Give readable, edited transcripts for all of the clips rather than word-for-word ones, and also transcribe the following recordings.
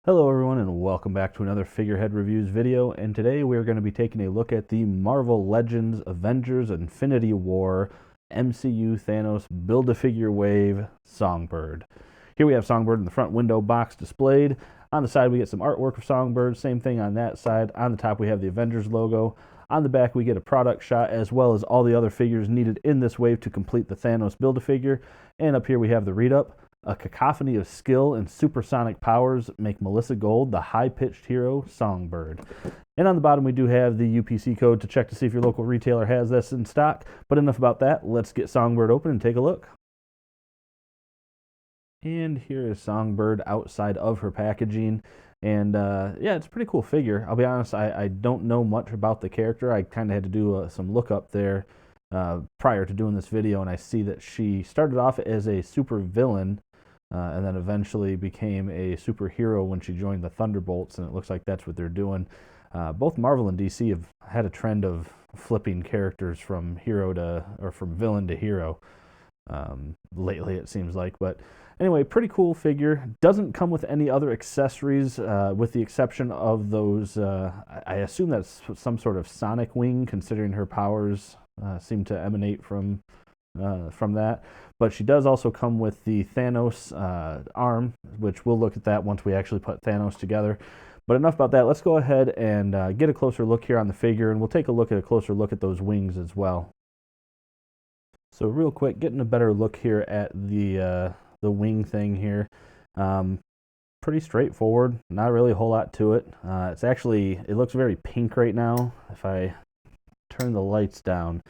Hello everyone and welcome back to another Figurehead Reviews video, and today we are going to be taking a look at the Marvel Legends Avengers Infinity War MCU Thanos Build-A-Figure Wave Songbird. Here we have Songbird in the front window box displayed. On the side we get some artwork of Songbird, same thing on that side. On the top we have the Avengers logo. On the back we get a product shot as well as all the other figures needed in this wave to complete the Thanos Build-A-Figure. And up here we have the read-up. A cacophony of skill and supersonic powers make Melissa Gold the high-pitched hero Songbird. And on the bottom we do have the UPC code to check to see if your local retailer has this in stock. But enough about that. Let's get Songbird open and take a look. And here is Songbird outside of her packaging. And yeah, it's a pretty cool figure. I'll be honest, I don't know much about the character. I kind of had to do some lookup there prior to doing this video, and I see that she started off as a super villain and then eventually became a superhero when she joined the Thunderbolts, and it looks like that's what they're doing. Both Marvel and DC have had a trend of flipping characters from from villain to hero lately, it seems like. But anyway, pretty cool figure. Doesn't come with any other accessories, with the exception of those. I assume that's some sort of sonic wing, considering her powers seem to emanate from that. But she does also come with the Thanos arm, which we'll look at that once we actually put Thanos together. But enough about that. Let's go ahead and get a closer look here on the figure, and we'll take a closer look at those wings as well. So real quick, getting a better look here at the wing thing here. Pretty straightforward. Not really a whole lot to it. It looks very pink right now. If I turn the lights down,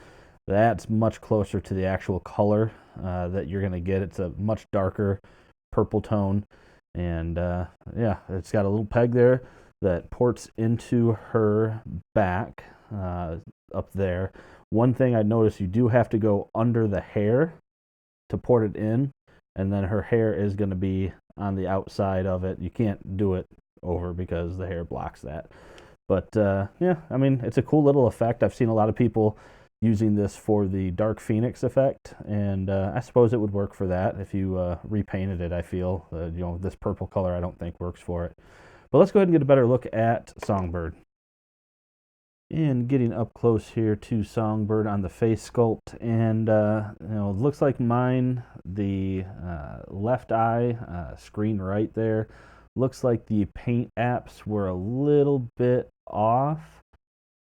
that's much closer to the actual color that you're going to get. It's a much darker purple tone. And yeah, it's got a little peg there that ports into her back up there. One thing I noticed, you do have to go under the hair to port it in. And then her hair is going to be on the outside of it. You can't do it over because the hair blocks that. But yeah, I mean, it's a cool little effect. I've seen a lot of people using this for the Dark Phoenix effect, and I suppose it would work for that if you repainted it. I feel this purple color I don't think works for it. But let's go ahead and get a better look at Songbird. And getting up close here to Songbird on the face sculpt, and it looks like mine, the left eye, screen right there, looks like the paint apps were a little bit off.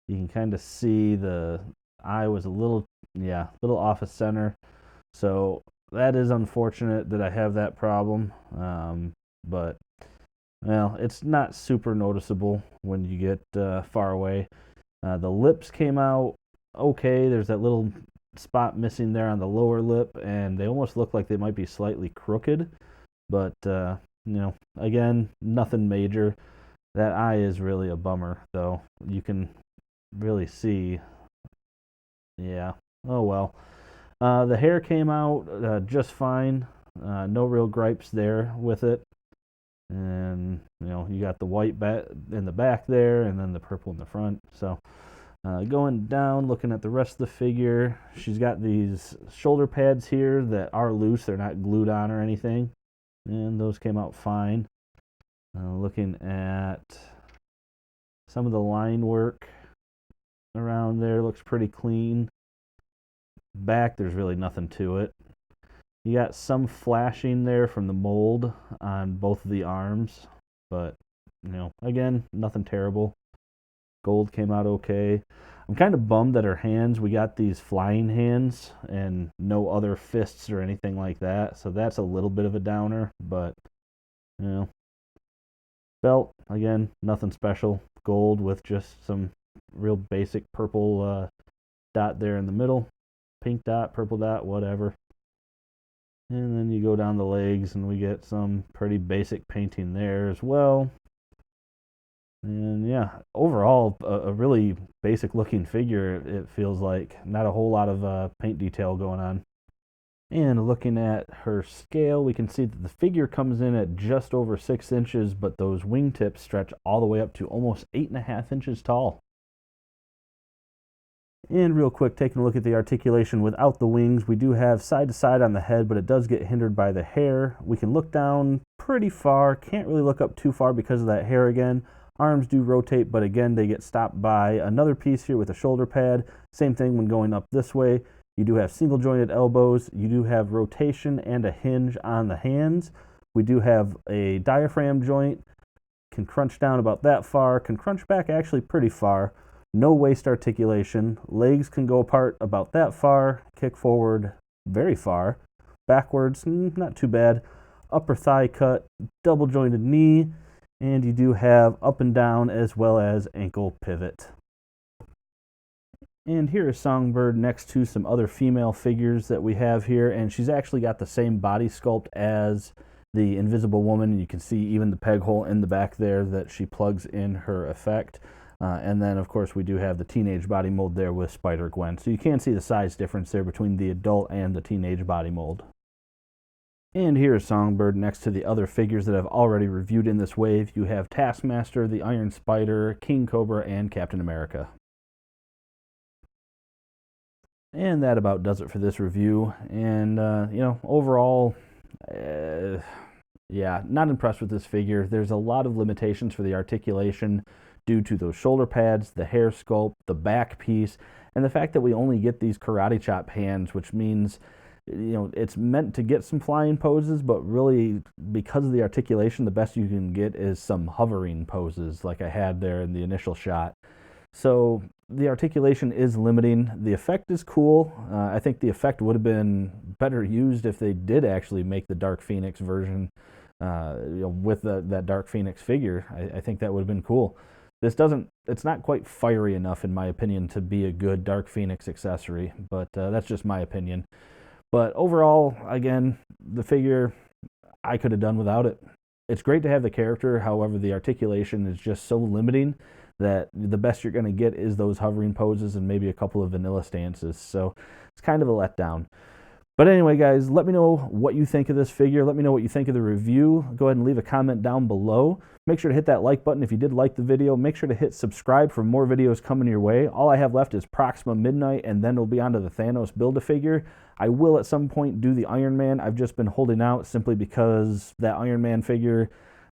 You can kind of see the eye was a little off of center. So that is unfortunate that I have that problem. But well, it's not super noticeable when you get far away. The lips came out okay. There's that little spot missing there on the lower lip, and they almost look like they might be slightly crooked. But again, nothing major. That eye is really a bummer, though. You can really see. Yeah. Oh well. The hair came out just fine. No real gripes there with it. And you got the white in the back there, and then the purple in the front. So going down, looking at the rest of the figure, she's got these shoulder pads here that are loose. They're not glued on or anything, and those came out fine. Looking at some of the line work around there, looks pretty clean. Back, there's really nothing to it. You got some flashing there from the mold on both of the arms, but again, nothing terrible. Gold came out okay. I'm kind of bummed that her hands, we got these flying hands and no other fists or anything like that, so that's a little bit of a downer. But belt, again, nothing special. Gold with just some real basic purple dot there in the middle. Pink dot, purple dot, whatever. And then you go down the legs, and we get some pretty basic painting there as well. And yeah, overall, a really basic looking figure, it feels like. Not a whole lot of paint detail going on. And looking at her scale, we can see that the figure comes in at just over 6 inches, but those wingtips stretch all the way up to almost 8.5 inches tall. And real quick, taking a look at the articulation without the wings, we do have side to side on the head, but it does get hindered by the hair. We can look down pretty far, can't really look up too far because of that hair again. Arms do rotate, but again, they get stopped by another piece here with a shoulder pad. Same thing when going up this way. You do have single jointed elbows. You do have rotation and a hinge on the hands. We do have a diaphragm joint. Can crunch down about that far, can crunch back actually pretty far. No waist articulation. Legs can go apart about that far, kick forward very far. Backwards, not too bad. Upper thigh cut, double jointed knee, and you do have up and down as well as ankle pivot. And here is Songbird next to some other female figures that we have here, and she's actually got the same body sculpt as the Invisible Woman. You can see even the peg hole in the back there that she plugs in her effect. And then, of course, we do have the teenage body mold there with Spider-Gwen. So you can see the size difference there between the adult and the teenage body mold. And here is Songbird next to the other figures that I've already reviewed in this wave. You have Taskmaster, the Iron Spider, King Cobra, and Captain America. And that about does it for this review. And, overall, yeah, not impressed with this figure. There's a lot of limitations for the articulation due to those shoulder pads, the hair sculpt, the back piece, and the fact that we only get these karate chop hands, which means, it's meant to get some flying poses, but really, because of the articulation, the best you can get is some hovering poses like I had there in the initial shot. So the articulation is limiting. The effect is cool. I think the effect would have been better used if they did actually make the Dark Phoenix version with that Dark Phoenix figure. I think that would have been cool. It's not quite fiery enough, in my opinion, to be a good Dark Phoenix accessory, but that's just my opinion. But overall, again, the figure, I could have done without it. It's great to have the character, however, the articulation is just so limiting that the best you're going to get is those hovering poses and maybe a couple of vanilla stances. So it's kind of a letdown. But anyway, guys, let me know what you think of this figure. Let me know what you think of the review. Go ahead and leave a comment down below. Make sure to hit that like button if you did like the video. Make sure to hit subscribe for more videos coming your way. All I have left is Proxima Midnight, and then it'll be on to the Thanos Build-A-Figure. I will at some point do the Iron Man. I've just been holding out simply because that Iron Man figure,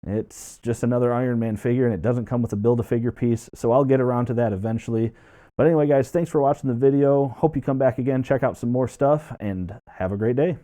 it's just another Iron Man figure, and it doesn't come with a Build-A-Figure piece, so I'll get around to that eventually. But anyway, guys, thanks for watching the video. Hope you come back again, check out some more stuff, and have a great day.